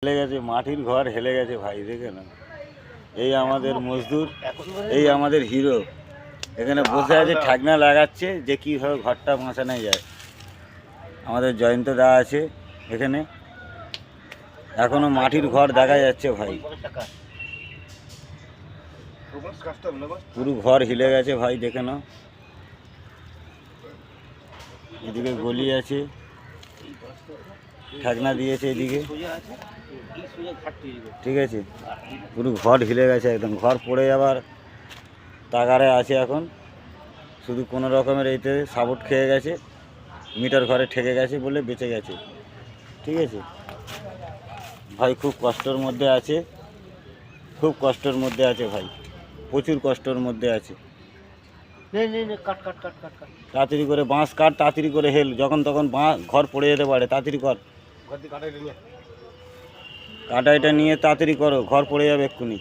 হেলে গেছে, মাটির ঘর হেলে গেছে ভাই, দেখে না। এই আমাদের মজদুর, এই আমাদের হিরো এখানে বসে আছে, ঠাকনা লাগাচ্ছে যে কীভাবে ঘরটা বাঁচানো যায়। আমাদের জয়ন্ত দা আছে এখানে, এখনো মাটির ঘর দেখা যাচ্ছে ভাই, পুরো ঘর হিলে গেছে ভাই, দেখে না। এদিকে গলি আছে, ঠাকনা দিয়েছে এদিকে, ঠিক আছে। পুরো ঘর হিলে গেছে একদম, ঘর পড়ে যাবার তাগারে আছে এখন। শুধু কোনো রকমের এইতে সাপোর্ট খেয়ে গেছে, মিটার ঘরে ঠেকে গেছে বলে বেঁচে গেছে, ঠিক আছে ভাই। খুব কষ্টের মধ্যে আছে, খুব কষ্টের মধ্যে আছে ভাই, প্রচুর কষ্টের মধ্যে আছে। তাড়াতাড়ি করে বাঁশ কাট, তাড়াতাড়ি করে হেল, যখন তখন ঘর পড়ে যেতে পারে, তাড়াতাড়ি কর, কাটাইটা নিয়ে তাড়াতাড়ি করো, ঘর পড়ে যাবে এক্ষুনি।